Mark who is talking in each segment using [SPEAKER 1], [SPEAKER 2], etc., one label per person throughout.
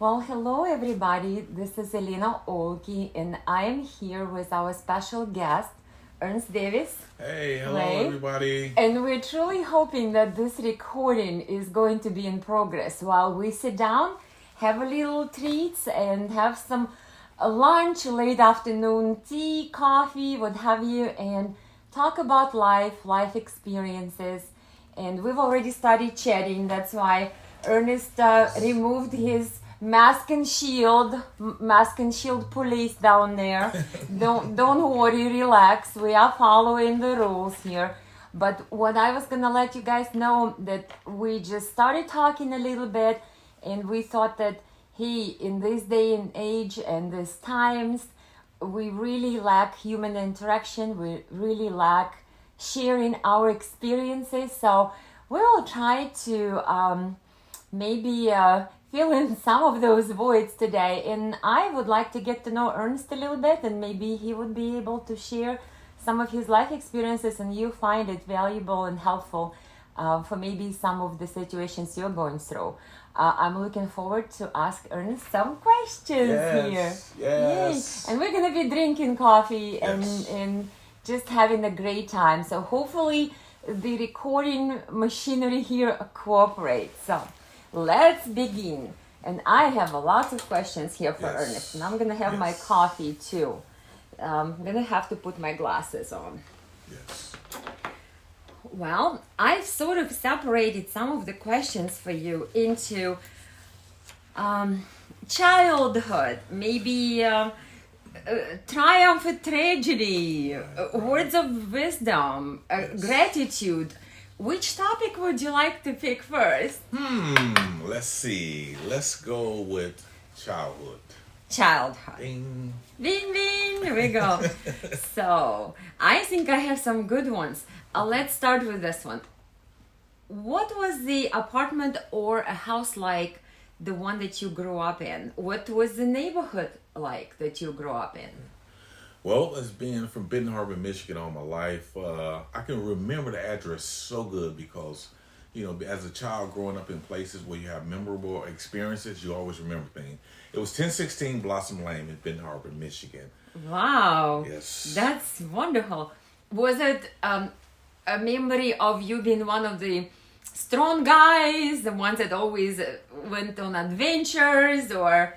[SPEAKER 1] Well, hello everybody. This is Elena Olki, and I am here with our special guest, Ernst Davis.
[SPEAKER 2] Hey, hello
[SPEAKER 1] Ray.
[SPEAKER 2] everybody.
[SPEAKER 1] And we're truly hoping that this recording is going to be in progress while we sit down, have a little treats, and have some lunch, late afternoon tea, coffee, what have you, and talk about life experiences. And we've already started chatting. That's why Ernest removed his mask and shield police down there. Don't worry, relax. We are following the rules here. But what I was gonna let you guys know that we just started talking a little bit, and we thought that in this day and age and these times, we really lack human interaction. We really lack sharing our experiences. So we'll try to maybe fill in some of those voids today. And I would like to get to know Ernst a little bit, and maybe he would be able to share some of his life experiences, and you find it valuable and helpful for maybe some of the situations you're going through. I'm looking forward to ask Ernst some questions here.
[SPEAKER 2] Yes.
[SPEAKER 1] Yay. And we're going to be drinking coffee and just having a great time. So hopefully the recording machinery here cooperates. So let's begin. And I have a lot of questions here for Ernest. And I'm going to have my coffee too. I'm going to have to put my glasses on.
[SPEAKER 2] Yes.
[SPEAKER 1] Well, I've sort of separated some of the questions for you into childhood, maybe triumph and tragedy, words of wisdom, gratitude. Which topic would you like to pick first?
[SPEAKER 2] Let's see. Let's go with childhood.
[SPEAKER 1] Childhood.
[SPEAKER 2] Ding.
[SPEAKER 1] Bing, bing. Here we go. So, I think I have some good ones. Let's start with this one. What was the apartment or a house like, the one that you grew up in? What was the neighborhood like that you grew up in?
[SPEAKER 2] Well, as being from Benton Harbor, Michigan all my life, I can remember the address so good because, you know, as a child growing up in places where you have memorable experiences, you always remember things. It was 1016 Blossom Lane in Benton Harbor, Michigan.
[SPEAKER 1] Wow.
[SPEAKER 2] Yes.
[SPEAKER 1] That's wonderful. Was it a memory of you being one of the strong guys, the ones that always went on adventures, or...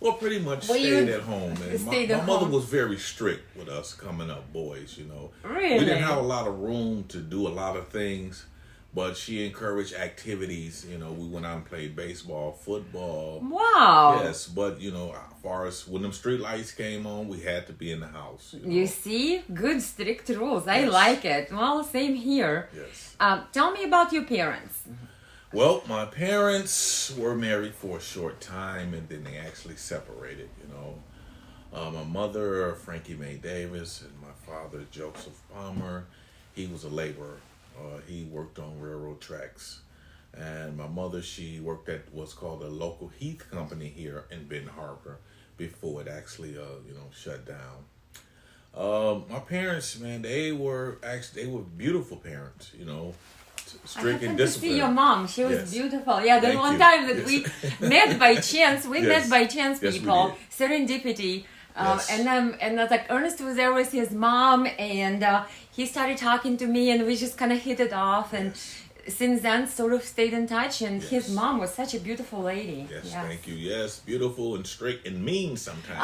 [SPEAKER 2] Well, pretty much stayed at home. And my mother was very strict with us coming up boys, you know.
[SPEAKER 1] Really?
[SPEAKER 2] We didn't have a lot of room to do a lot of things, but she encouraged activities. You know, we went out and played baseball, football.
[SPEAKER 1] Wow.
[SPEAKER 2] Yes, but, you know, as far as when them street lights came on, we had to be in the house.
[SPEAKER 1] You see? Good, strict rules. I like it. Well, same here.
[SPEAKER 2] Yes.
[SPEAKER 1] Tell me about your parents.
[SPEAKER 2] Well, my parents were married for a short time, and then they actually separated, you know. My mother, Frankie Mae Davis, and my father, Joseph Palmer, he was a laborer. He worked on railroad tracks. And my mother, she worked at what's called a local Heath company here in Benton Harbor before it actually, shut down. My parents, man, they were beautiful parents, you know. Strict and disciplined.
[SPEAKER 1] To see your mom. She was beautiful. Yeah, the one time that we met by chance. We met by chance, people. Serendipity. And like Ernest was there with his mom, and he started talking to me, and we just kind of hit it off. And since then, sort of stayed in touch. And his mom was such a beautiful lady.
[SPEAKER 2] Yes, thank you. Yes, beautiful and straight and mean sometimes.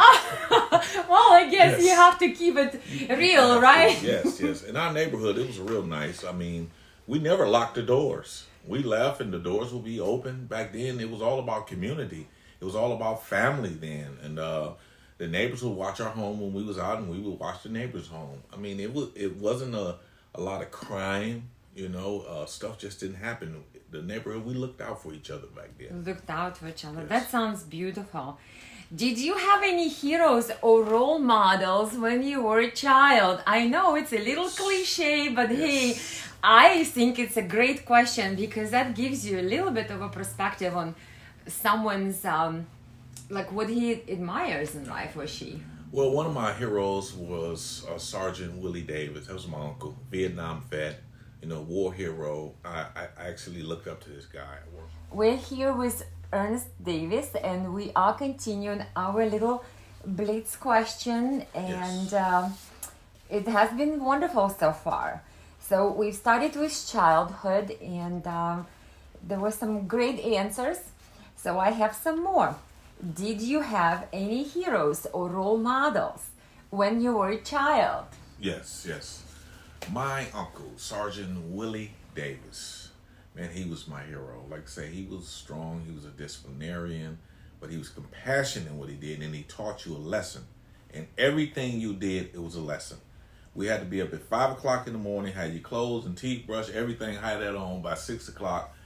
[SPEAKER 1] Well, I guess you have to keep it real, right?
[SPEAKER 2] Yes. In our neighborhood, it was real nice. I mean, we never locked the doors. We left and the doors would be open. Back then, it was all about community. It was all about family then. And the neighbors would watch our home when we was out, and we would watch the neighbors' home. I mean, it wasn't a lot of crime, you know. Stuff just didn't happen. The neighborhood, we looked out for each other back then.
[SPEAKER 1] Looked out for each other. Yes. That sounds beautiful. Did you have any heroes or role models when you were a child? I know it's a little cliche, but hey, I think it's a great question because that gives you a little bit of a perspective on someone's, like what he admires in life, or she.
[SPEAKER 2] Well, one of my heroes was Sergeant Willie Davis. That was my uncle, Vietnam vet, you know, war hero. I actually looked up to this guy.
[SPEAKER 1] We're here with Ernest Davis, and we are continuing our little blitz question, and it has been wonderful so far. So we started with childhood, and there were some great answers. So I have some more. Did you have any heroes or role models when you were a child?
[SPEAKER 2] Yes. My uncle, Sergeant Willie Davis, man, he was my hero. Like I say, he was strong, he was a disciplinarian, but he was compassionate in what he did, and he taught you a lesson. And everything you did, it was a lesson. We had to be up at 5 o'clock in the morning, had your clothes and teeth brushed, everything, had that on by 6 o'clock.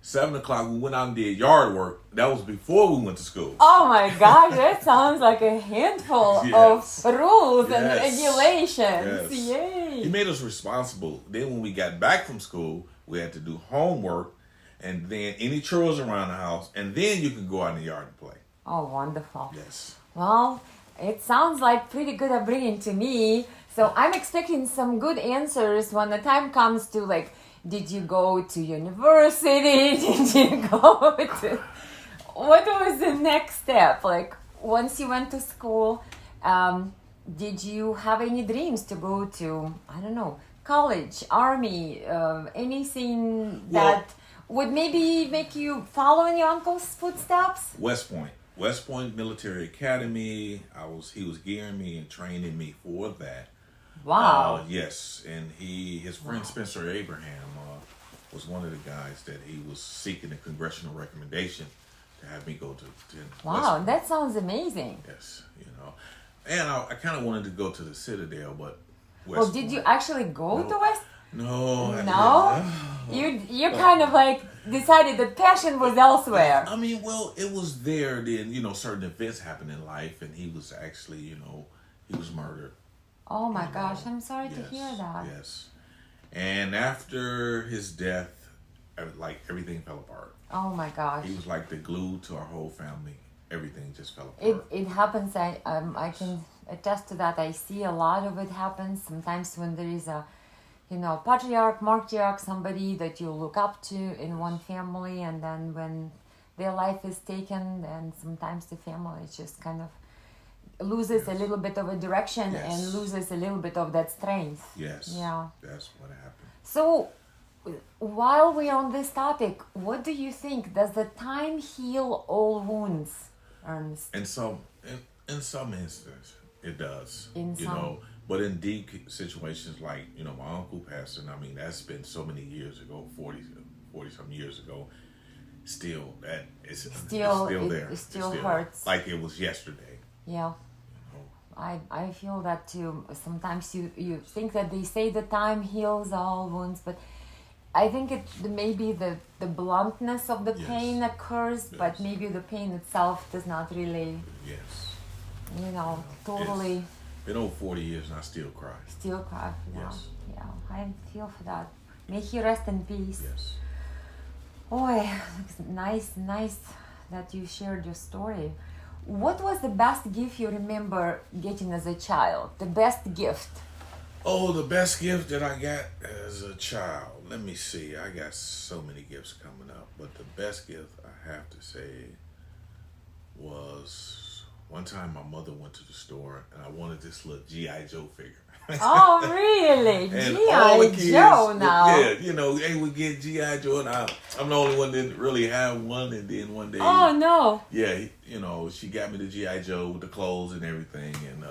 [SPEAKER 2] 7 o'clock, we went out and did yard work. That was before we went to school.
[SPEAKER 1] Oh my gosh, that sounds like a handful of rules and regulations.
[SPEAKER 2] Yes.
[SPEAKER 1] Yay.
[SPEAKER 2] He made us responsible. Then when we got back from school, we had to do homework and then any chores around the house, and then you can go out in the yard and play.
[SPEAKER 1] Oh, wonderful.
[SPEAKER 2] Yes.
[SPEAKER 1] Well, it sounds like pretty good upbringing to me. So I'm expecting some good answers when the time comes to, like, did you go to university? Did you go to... What was the next step? Like, once you went to school, did you have any dreams to go to, I don't know, college, army, anything that would maybe make you follow in your uncle's footsteps?
[SPEAKER 2] West Point Military Academy. He was gearing me and training me for that.
[SPEAKER 1] Wow.
[SPEAKER 2] Yes, and his friend Spencer Abraham was one of the guys that he was seeking a congressional recommendation to have me go to
[SPEAKER 1] wow, that sounds amazing.
[SPEAKER 2] Yes, and I kind of wanted to go to the Citadel, but
[SPEAKER 1] Well, did you actually go to West?
[SPEAKER 2] No.
[SPEAKER 1] You kind of like decided that passion was elsewhere.
[SPEAKER 2] I mean, well, it was there. Then certain events happened in life, and he was actually, he was murdered.
[SPEAKER 1] Oh my gosh, I'm sorry to hear that.
[SPEAKER 2] Yes, and after his death, like everything fell apart.
[SPEAKER 1] Oh my gosh.
[SPEAKER 2] He was like the glue to our whole family. Everything just fell apart.
[SPEAKER 1] It happens. I can attest to that. I see a lot of it happens sometimes when there is a, patriarch, matriarch, somebody that you look up to in one family, and then when their life is taken, then sometimes the family just kind of loses a little bit of a direction and loses a little bit of that strength.
[SPEAKER 2] Yes.
[SPEAKER 1] Yeah.
[SPEAKER 2] That's what happened.
[SPEAKER 1] So, while we're on this topic, what do you think? Does the time heal all wounds, Ernst?
[SPEAKER 2] In some instances, it does.
[SPEAKER 1] Some.
[SPEAKER 2] But in deep situations like, my uncle passed, and I mean, that's been so many years ago, 40 some years ago. Still, it's still there.
[SPEAKER 1] It still hurts.
[SPEAKER 2] Like it was yesterday.
[SPEAKER 1] Yeah. I feel that too. Sometimes you think that they say the time heals all wounds, but I think it maybe the bluntness of the pain occurs, but maybe the pain itself does not really, totally.
[SPEAKER 2] It's been over 40 years and I still cry.
[SPEAKER 1] Still cry for that.
[SPEAKER 2] Yes.
[SPEAKER 1] Yeah, I feel for that. May he rest in peace.
[SPEAKER 2] Yes.
[SPEAKER 1] Boy, nice that you shared your story. What was the best gift you remember getting as a child? The best gift?
[SPEAKER 2] Oh, the best gift that I got as a child. Let me see. I got so many gifts coming up, but the best gift I have to say was one time my mother went to the store and I wanted this little G.I. Joe figure.
[SPEAKER 1] Oh, really? G.I. Joe now?
[SPEAKER 2] They would get G.I. Joe, and I'm the only one that didn't really have one, and then one day...
[SPEAKER 1] Oh, no.
[SPEAKER 2] Yeah, she got me the G.I. Joe with the clothes and everything, and,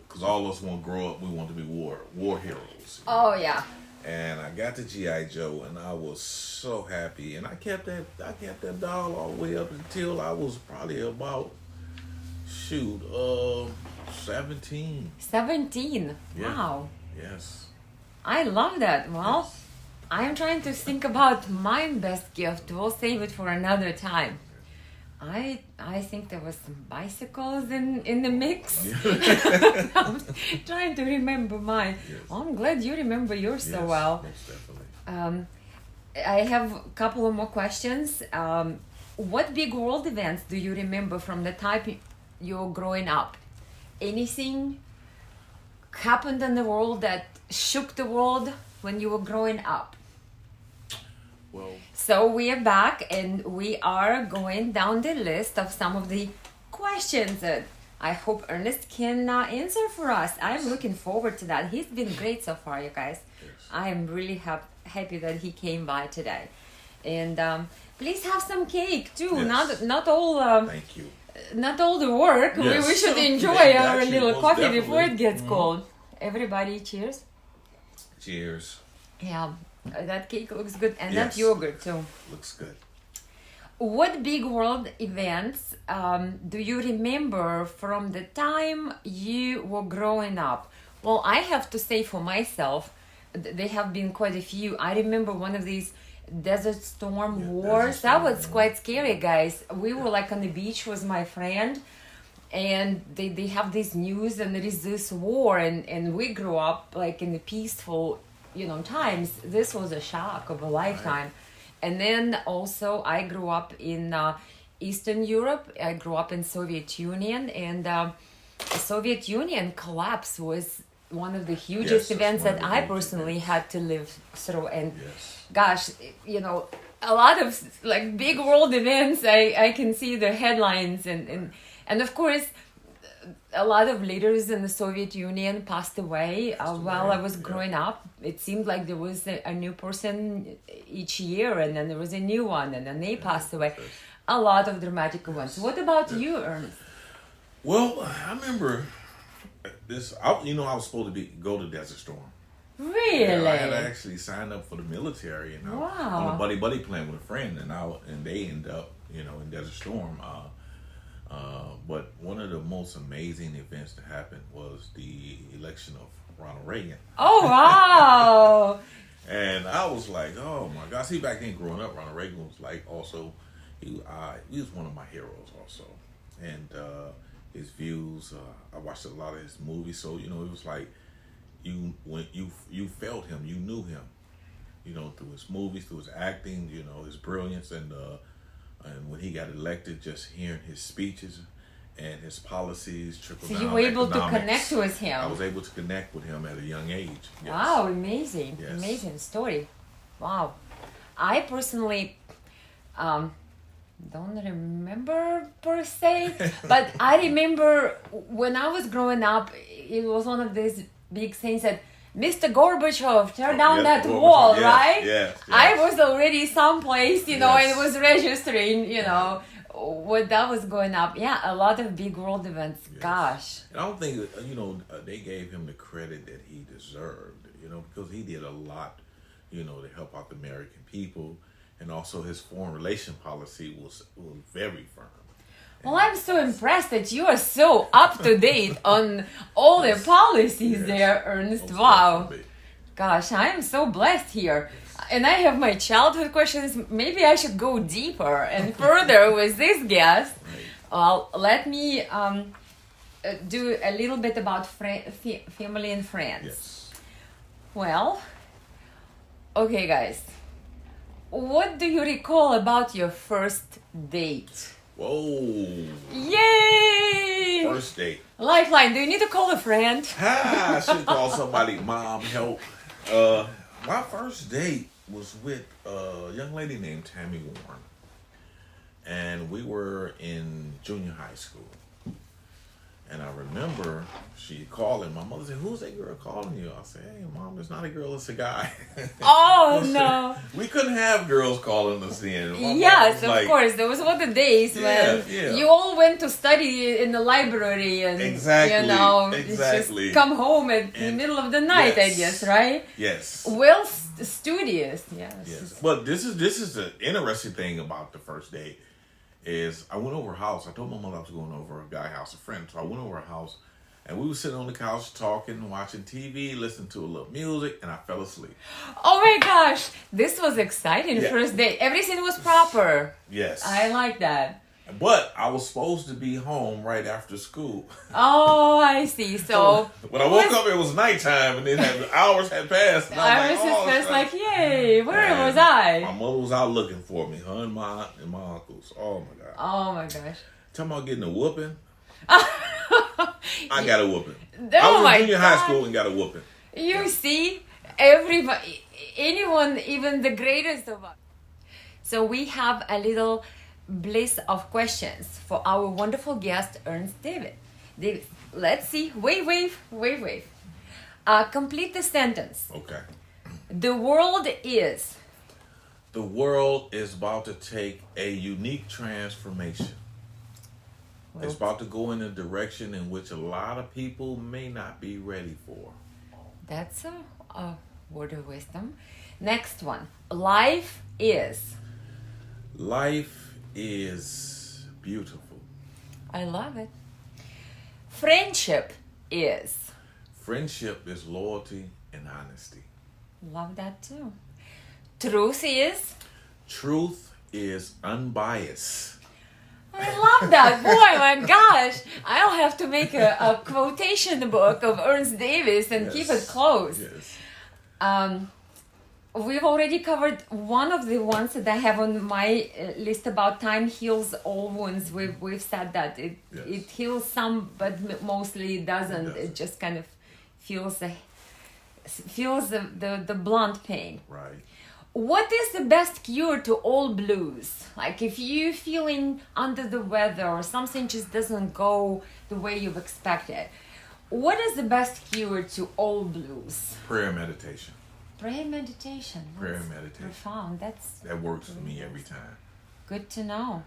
[SPEAKER 2] because all of us want to grow up, we want to be war heroes.
[SPEAKER 1] Oh, yeah.
[SPEAKER 2] And I got the G.I. Joe, and I was so happy, and I kept that doll all the way up until I was probably about, 17.
[SPEAKER 1] 17?
[SPEAKER 2] Yeah.
[SPEAKER 1] Wow.
[SPEAKER 2] Yes.
[SPEAKER 1] I love that. Well, I'm trying to think about my best gift. We'll save it for another time. I think there was some bicycles in the mix. Yeah. I'm trying to remember mine.
[SPEAKER 2] Yes.
[SPEAKER 1] Well, I'm glad you remember yours so well.
[SPEAKER 2] Most definitely.
[SPEAKER 1] I have a couple of more questions. What big world events do you remember from the time you're growing up? Anything happened in the world that shook the world when you were growing up?
[SPEAKER 2] Well,
[SPEAKER 1] So we are back and we are going down the list of some of the questions that I hope Ernest can answer for us. I'm looking forward to that. He's been great so far, you guys.
[SPEAKER 2] yes.
[SPEAKER 1] I am really happy that he came by today. And please have some cake too.
[SPEAKER 2] Yes.
[SPEAKER 1] Not all
[SPEAKER 2] Thank you.
[SPEAKER 1] not all the work.
[SPEAKER 2] Yes.
[SPEAKER 1] We should enjoy our
[SPEAKER 2] Actually,
[SPEAKER 1] little
[SPEAKER 2] most
[SPEAKER 1] coffee before it
[SPEAKER 2] definitely.
[SPEAKER 1] gets cold. Everybody, cheers.
[SPEAKER 2] Cheers.
[SPEAKER 1] Yeah, that cake looks good, and that
[SPEAKER 2] Yes.
[SPEAKER 1] yogurt too.
[SPEAKER 2] Looks good.
[SPEAKER 1] What big world events do you remember from the time you were growing up? Well, I have to say for myself, there have been quite a few. I remember one of these Desert Storm
[SPEAKER 2] Yeah,
[SPEAKER 1] wars.
[SPEAKER 2] Desert
[SPEAKER 1] That
[SPEAKER 2] Storm,
[SPEAKER 1] was
[SPEAKER 2] yeah.
[SPEAKER 1] quite scary, guys. We were like on the beach with my friend, and they have this news, and there is this war, and we grew up like in the peaceful, times. This was a shock of a lifetime. And then also I grew up in Eastern Europe. I grew up in Soviet Union, and the Soviet Union collapse was one of the hugest
[SPEAKER 2] Yes,
[SPEAKER 1] events
[SPEAKER 2] that's
[SPEAKER 1] that
[SPEAKER 2] one of
[SPEAKER 1] I
[SPEAKER 2] the huge
[SPEAKER 1] personally
[SPEAKER 2] events.
[SPEAKER 1] had to live through. And
[SPEAKER 2] Yes.
[SPEAKER 1] gosh, a lot of like big world events. I can see the headlines, and of course, a lot of leaders in the Soviet Union passed away while I was
[SPEAKER 2] yeah.
[SPEAKER 1] growing up. It seemed like there was a new person each year, and then there was a new one, and then they passed away.
[SPEAKER 2] Yes.
[SPEAKER 1] A lot of dramatic events. What about you, Ernest?
[SPEAKER 2] Well, I remember this. I was supposed to go to Desert Storm.
[SPEAKER 1] Really?
[SPEAKER 2] Yeah, I had actually signed up for the military, and I was
[SPEAKER 1] Wow.
[SPEAKER 2] on a buddy plan with a friend, and they end up, in Desert Storm. But one of the most amazing events that happened was the election of Ronald Reagan.
[SPEAKER 1] Oh, wow.
[SPEAKER 2] And I was like, oh my gosh. See, back then growing up, Ronald Reagan was like also, he was one of my heroes also. And his views, I watched a lot of his movies. So, it was like, when you felt him, you knew him, through his movies, through his acting, his brilliance. And when he got elected, just hearing his speeches and his policies, trickle
[SPEAKER 1] So
[SPEAKER 2] down
[SPEAKER 1] you were able to
[SPEAKER 2] economics,
[SPEAKER 1] connect with him.
[SPEAKER 2] I was able to connect with him at a young age. Yes.
[SPEAKER 1] Wow, amazing.
[SPEAKER 2] Yes.
[SPEAKER 1] Amazing story. Wow. I personally don't remember per se, but I remember when I was growing up, it was one of these big things that Mr. Gorbachev, tear down
[SPEAKER 2] Yes,
[SPEAKER 1] that
[SPEAKER 2] Gorbachev,
[SPEAKER 1] wall,
[SPEAKER 2] yes,
[SPEAKER 1] right?
[SPEAKER 2] yes,
[SPEAKER 1] I
[SPEAKER 2] yes.
[SPEAKER 1] was already someplace, and
[SPEAKER 2] Yes.
[SPEAKER 1] it was registering, what that was going up. Yeah, a lot of big world events.
[SPEAKER 2] Yes.
[SPEAKER 1] Gosh.
[SPEAKER 2] And I don't think that, they gave him the credit that he deserved, because he did a lot, to help out the American people. And also his foreign relation policy was very firm.
[SPEAKER 1] Well, I'm so impressed that you are so up to date on all the policies
[SPEAKER 2] Yes.
[SPEAKER 1] there, Ernest.
[SPEAKER 2] Most
[SPEAKER 1] Wow.
[SPEAKER 2] definitely.
[SPEAKER 1] Gosh, I am so blessed here. And I have my childhood questions. Maybe I should go deeper and further with this guest.
[SPEAKER 2] Right.
[SPEAKER 1] Well, let me do a little bit about family and friends.
[SPEAKER 2] Yes.
[SPEAKER 1] Well, okay, guys. What do you recall about your first date?
[SPEAKER 2] Whoa.
[SPEAKER 1] Yay!
[SPEAKER 2] First date.
[SPEAKER 1] Lifeline, do you need to call a friend?
[SPEAKER 2] I should call somebody, mom, help. My first date was with a young lady named Tammy Warren. And we were in junior high school. And I remember she calling. My mother said, "Who's that girl calling you?" I said, "Hey, Mom, it's not a girl, it's a guy."
[SPEAKER 1] Oh, no.
[SPEAKER 2] We couldn't have girls calling us in. My mom
[SPEAKER 1] Yes,
[SPEAKER 2] was
[SPEAKER 1] of
[SPEAKER 2] like,
[SPEAKER 1] course. There was one of the days when
[SPEAKER 2] Yeah.
[SPEAKER 1] you all went to study in the library and,
[SPEAKER 2] Exactly, exactly.
[SPEAKER 1] just come home in the
[SPEAKER 2] And-
[SPEAKER 1] middle of the night, I
[SPEAKER 2] yes.
[SPEAKER 1] guess, right?
[SPEAKER 2] Yes.
[SPEAKER 1] Well, studious, yes.
[SPEAKER 2] Yes. But this is the interesting thing about the first date is I went over her house. I told my mother I was going over a guy house, a friend. So I went over her house and we were sitting on the couch talking, watching TV, listening to a little music, and I fell asleep.
[SPEAKER 1] Oh my gosh, this was exciting
[SPEAKER 2] Yeah.
[SPEAKER 1] first date. Everything was proper.
[SPEAKER 2] Yes.
[SPEAKER 1] I like that.
[SPEAKER 2] But I was supposed to be home right after school.
[SPEAKER 1] Oh, I see. So
[SPEAKER 2] when I woke up, it was nighttime, and then hours had passed. And
[SPEAKER 1] I was
[SPEAKER 2] like,
[SPEAKER 1] just
[SPEAKER 2] oh,
[SPEAKER 1] first
[SPEAKER 2] crap.
[SPEAKER 1] like, yay, where
[SPEAKER 2] And
[SPEAKER 1] was I?
[SPEAKER 2] My mother was out looking for me, her and my aunt and my uncles. Oh my God.
[SPEAKER 1] Oh my gosh.
[SPEAKER 2] Talking about getting a whooping. I got a whooping. I
[SPEAKER 1] Oh
[SPEAKER 2] was
[SPEAKER 1] my
[SPEAKER 2] in junior high
[SPEAKER 1] God.
[SPEAKER 2] school and got a whooping.
[SPEAKER 1] You see, everybody, anyone, even the greatest of us. So we have a little bliss of questions for our wonderful guest, Ernst David. David, let's see. Wave. Complete the sentence.
[SPEAKER 2] Okay.
[SPEAKER 1] The world is.
[SPEAKER 2] The world is about to take a unique transformation.
[SPEAKER 1] Well,
[SPEAKER 2] It's about to go in a direction in which a lot of people may not be ready for.
[SPEAKER 1] that's a word of wisdom. Next one. Life is.
[SPEAKER 2] Life is beautiful.
[SPEAKER 1] I love it. Friendship is.
[SPEAKER 2] Friendship is loyalty and honesty.
[SPEAKER 1] Love that too. Truth is.
[SPEAKER 2] Truth is unbiased.
[SPEAKER 1] I love that. Boy, my gosh. I'll have to make a quotation book of Ernst Davis and keep it close.
[SPEAKER 2] Yes.
[SPEAKER 1] We've already covered one of the ones that I have on my list about time heals all wounds. We've said that it heals some, but mostly it doesn't. It just kind of feels the blunt pain.
[SPEAKER 2] Right.
[SPEAKER 1] What is the best cure to all blues? Like if you're feeling under the weather or something just doesn't go the way you've expected, what is the best cure to all blues?
[SPEAKER 2] Prayer and meditation.
[SPEAKER 1] Prayer meditation.
[SPEAKER 2] Prayer
[SPEAKER 1] That's
[SPEAKER 2] and meditation.
[SPEAKER 1] profound.
[SPEAKER 2] That works for me every time.
[SPEAKER 1] Good to know.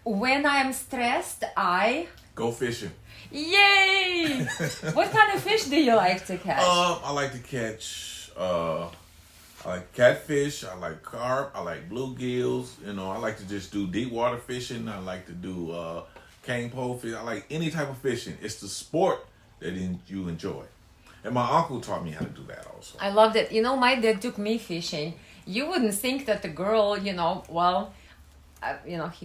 [SPEAKER 1] When I'm stressed, I...
[SPEAKER 2] Go fishing.
[SPEAKER 1] Yay! What kind of fish do you like to catch?
[SPEAKER 2] I like to catch I like catfish, I like carp, I like bluegills, I like to just do deep water fishing, I like to do cane pole fish, I like any type of fishing. It's the sport that you enjoy. And my uncle taught me how to do that also.
[SPEAKER 1] I loved it. My dad took me fishing. You wouldn't think that the girl, he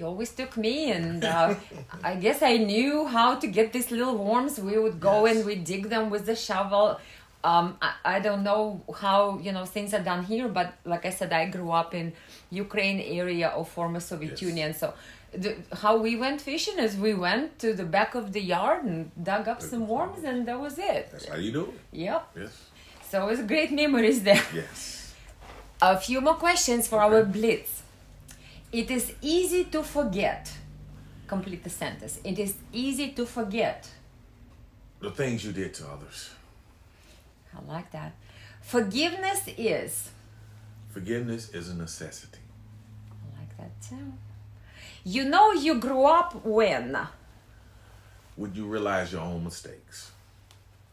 [SPEAKER 1] always took me, and I guess I knew how to get these little worms. We would go and we dig them with the shovel. I don't know how, things are done here, but like I said, I grew up in Ukraine area of former Soviet Union. So how we went fishing is we went to the back of the yard and dug up some worms, and that was it.
[SPEAKER 2] That's how you do it.
[SPEAKER 1] Yep.
[SPEAKER 2] Yes.
[SPEAKER 1] So it's great memories there.
[SPEAKER 2] Yes.
[SPEAKER 1] A few more questions for our blitz. It is easy to forget. Complete the sentence. It is easy to forget.
[SPEAKER 2] The things you did to others.
[SPEAKER 1] I like that. Forgiveness is.
[SPEAKER 2] Forgiveness is a necessity.
[SPEAKER 1] I like that too. You grew up when?
[SPEAKER 2] When you realize your own mistakes.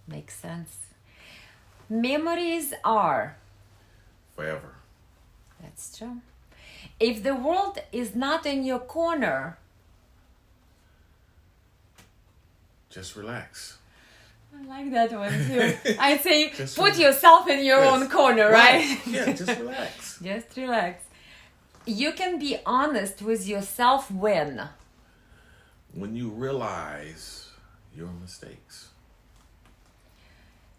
[SPEAKER 1] Makes sense. Memories are.
[SPEAKER 2] Forever.
[SPEAKER 1] That's true. If the world is not in your corner.
[SPEAKER 2] Just relax.
[SPEAKER 1] I like that one too. I say
[SPEAKER 2] Just
[SPEAKER 1] put
[SPEAKER 2] relax.
[SPEAKER 1] yourself in your own corner, right?
[SPEAKER 2] Yeah, just relax.
[SPEAKER 1] Just relax. You can be honest with yourself when?
[SPEAKER 2] When you realize your mistakes.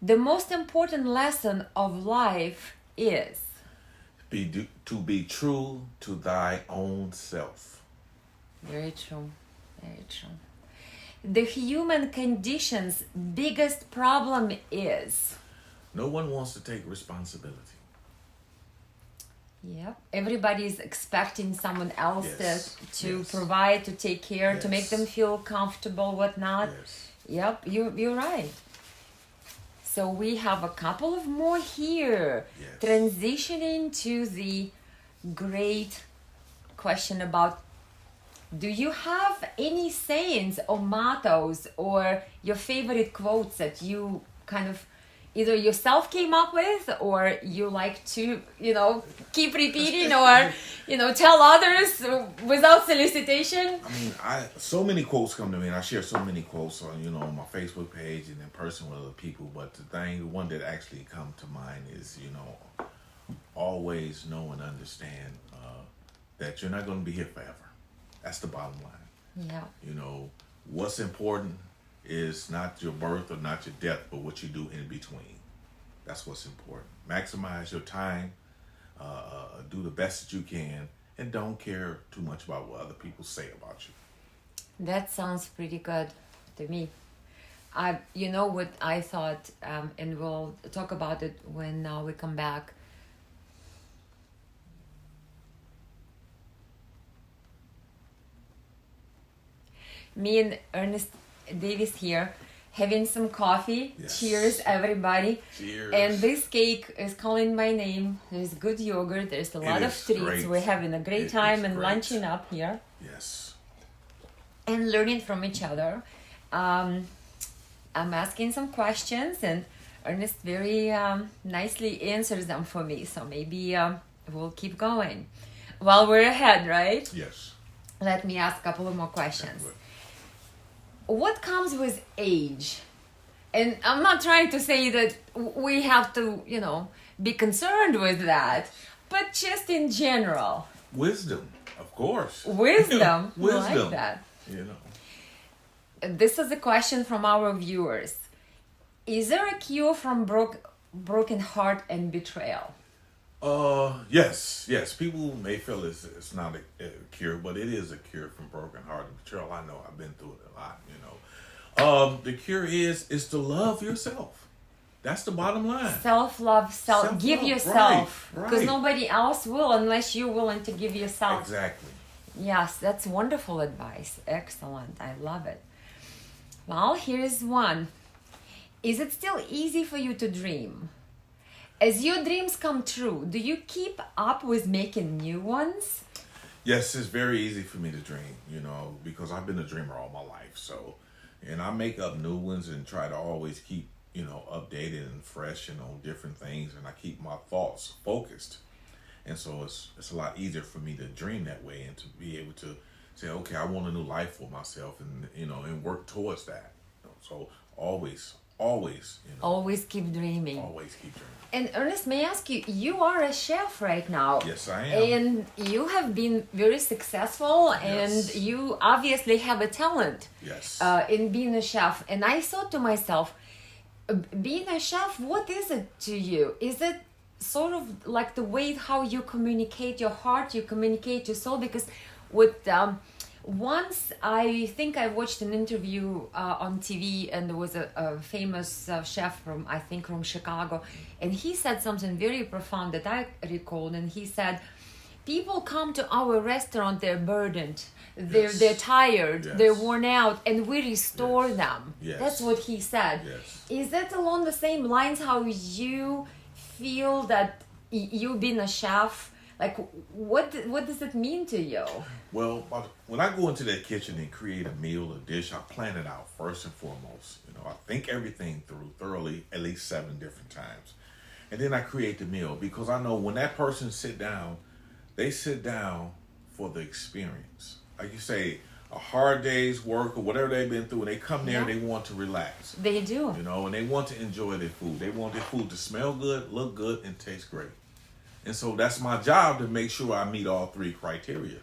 [SPEAKER 1] The most important lesson of life is?
[SPEAKER 2] To be true to thy own self.
[SPEAKER 1] Very true. Very true. The human condition's biggest problem is?
[SPEAKER 2] No one wants to take responsibility.
[SPEAKER 1] Yep. Everybody's expecting someone else to
[SPEAKER 2] Yes.
[SPEAKER 1] provide, to take care, to make
[SPEAKER 2] Yes.
[SPEAKER 1] them feel comfortable, whatnot.
[SPEAKER 2] Yes.
[SPEAKER 1] Yep, you're right. So we have a couple of more here.
[SPEAKER 2] Yes.
[SPEAKER 1] Transitioning to the great question about, do you have any sayings or mottos or your favorite quotes that you kind of either yourself came up with or you like to, keep repeating or, tell others without solicitation?
[SPEAKER 2] I mean, so many quotes come to me, and I share so many quotes on, on my Facebook page and in person with other people. But the one that actually come to mind is, always know and understand that you're not going to be here forever. That's the bottom line.
[SPEAKER 1] Yeah.
[SPEAKER 2] What's important is not your birth or not your death, but what you do in between. That's what's important. Maximize your time, do the best that you can, and don't care too much about what other people say about you.
[SPEAKER 1] That sounds pretty good to me. What I thought, and we'll talk about it when we come back. Me and Ernest Davis here having some coffee.
[SPEAKER 2] Yes.
[SPEAKER 1] Cheers, everybody.
[SPEAKER 2] Cheers.
[SPEAKER 1] And this cake is calling my name. There's good yogurt. There's a lot of treats.
[SPEAKER 2] Great.
[SPEAKER 1] We're having a great time and lunching up here.
[SPEAKER 2] Yes.
[SPEAKER 1] And learning from each other. I'm asking some questions and Ernest very nicely answers them for me. So maybe we'll keep going. While we're ahead, right?
[SPEAKER 2] Yes.
[SPEAKER 1] Let me ask a couple of more questions. What comes with age? And I'm not trying to say that we have to, be concerned with that, but just in general.
[SPEAKER 2] Wisdom, of course.
[SPEAKER 1] Wisdom.
[SPEAKER 2] Wisdom.
[SPEAKER 1] I like that.
[SPEAKER 2] You know.
[SPEAKER 1] This is a question from our viewers. Is there a cure from broken heart and betrayal?
[SPEAKER 2] Yes. People may feel it's not a cure, but it is a cure from broken heart and betrayal. I know I've been through it a lot, The cure is to love yourself. That's the bottom line.
[SPEAKER 1] Self-love, give yourself.
[SPEAKER 2] Right.
[SPEAKER 1] Because nobody else will unless you're willing to give yourself.
[SPEAKER 2] Exactly.
[SPEAKER 1] Yes, that's wonderful advice. Excellent. I love it. Well, here's one. Is it still easy for you to dream? As your dreams come true, do you keep up with making new ones?
[SPEAKER 2] Yes, it's very easy for me to dream, because I've been a dreamer all my life. And I make up new ones and try to always keep, updated and fresh and on different things. And I keep my thoughts focused. And so it's a lot easier for me to dream that way and to be able to say, okay, I want a new life for myself and, and work towards that. So always,
[SPEAKER 1] always keep dreaming.
[SPEAKER 2] Always keep dreaming.
[SPEAKER 1] And Ernest, may I ask you, you are a chef right now.
[SPEAKER 2] Yes, I am.
[SPEAKER 1] And you have been very successful and you obviously have a talent in being a chef. And I thought to myself, being a chef, what is it to you? Is it sort of like the way how you communicate your heart, you communicate your soul? Because with once I think I watched an interview on TV and there was a famous chef from Chicago, and he said something very profound that I recalled, and he said, people come to our restaurant, they're burdened, they're tired, they're worn out, and we restore them. That's what he said. Is that along the same lines how you feel that you've been a chef? Like, what does it mean to you?
[SPEAKER 2] Well, when I go into that kitchen and create a meal, a dish, I plan it out first and foremost. I think everything through thoroughly at least 7 different times. And then I create the meal because I know when that person sit down, they sit down for the experience. Like you say, a hard day's work or whatever they've been through, and they come there and they want to relax.
[SPEAKER 1] They do.
[SPEAKER 2] And they want to enjoy their food. They want their food to smell good, look good, and taste great. And so that's my job to make sure I meet all 3 criteria.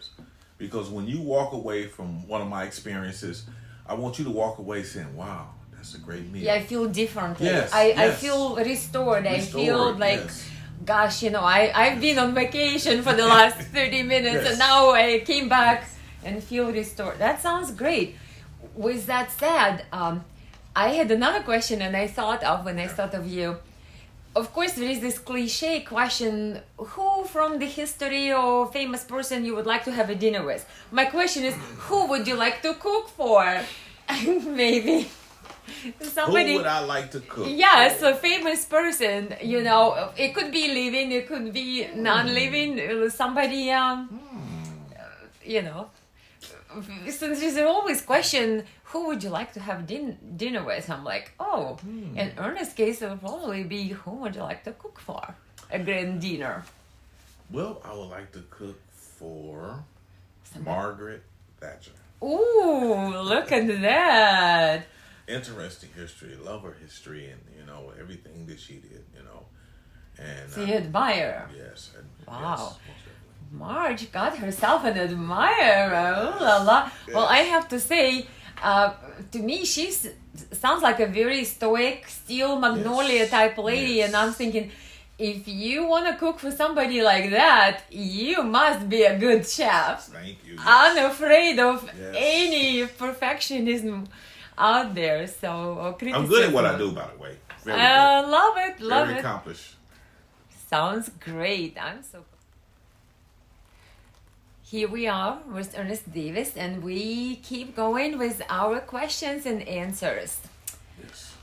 [SPEAKER 2] Because when you walk away from one of my experiences, I want you to walk away saying, wow, that's a great meal.
[SPEAKER 1] Yeah, I feel differently.
[SPEAKER 2] Yes,
[SPEAKER 1] I feel restored. I feel like, gosh, I've been on vacation for the last 30 minutes and now I came back and feel restored. That sounds great. With that said, I had another question and I thought of when I thought of you. Of course, there is this cliche question, who from the history or famous person you would like to have a dinner with? My question is, who would you like to cook for? Maybe somebody.
[SPEAKER 2] Who would I like to cook?
[SPEAKER 1] Yes, a famous person, it could be living, it could be non-living, somebody, since there's always question, who would you like to have dinner with? I'm like, in Ernest's case, it would probably be, who would you like to cook for a grand dinner?
[SPEAKER 2] Well, I would like to cook for Margaret Thatcher.
[SPEAKER 1] Ooh, look at that.
[SPEAKER 2] Interesting history, love her history, and everything that she did, And
[SPEAKER 1] so you admire her?
[SPEAKER 2] Yes.
[SPEAKER 1] Wow.
[SPEAKER 2] Yes,
[SPEAKER 1] Marge got herself an admirer. Ooh la la.
[SPEAKER 2] Yes.
[SPEAKER 1] Well, I have to say, to me, she sounds like a very stoic, steel magnolia type lady, and I'm thinking, if you want to cook for somebody like that, you must be a good chef.
[SPEAKER 2] Thank you. Yes.
[SPEAKER 1] Unafraid of any perfectionism out there. So
[SPEAKER 2] I'm good at what I do, by the way. Very good.
[SPEAKER 1] Love it.
[SPEAKER 2] Very accomplished.
[SPEAKER 1] Sounds great. I'm so. Here we are with Ernest Davis, and we keep going with our questions and answers.
[SPEAKER 2] Yes.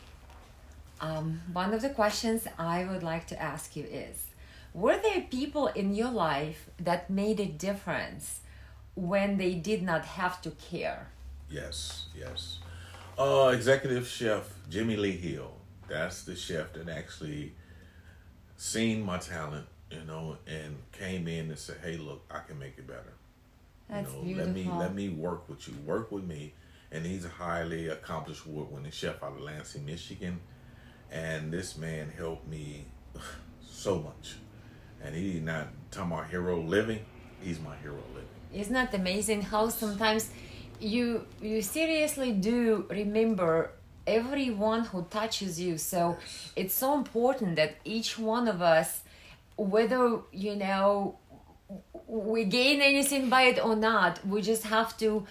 [SPEAKER 1] One of the questions I would like to ask you is, were there people in your life that made a difference when they did not have to care?
[SPEAKER 2] Yes. Executive chef Jimmy Lee Hill. That's the chef that actually seen my talent, and came in and said, "Hey, look, I can make it better.
[SPEAKER 1] That's beautiful.
[SPEAKER 2] Let me work with you. Work with me." And he's a highly accomplished award-winning chef out of Lansing, Michigan. And this man helped me so much. And he's not talking about hero living. He's my hero living.
[SPEAKER 1] Isn't that amazing how sometimes you seriously do remember everyone who touches you? So it's so important that each one of us, whether we gain anything by it or not, we just have to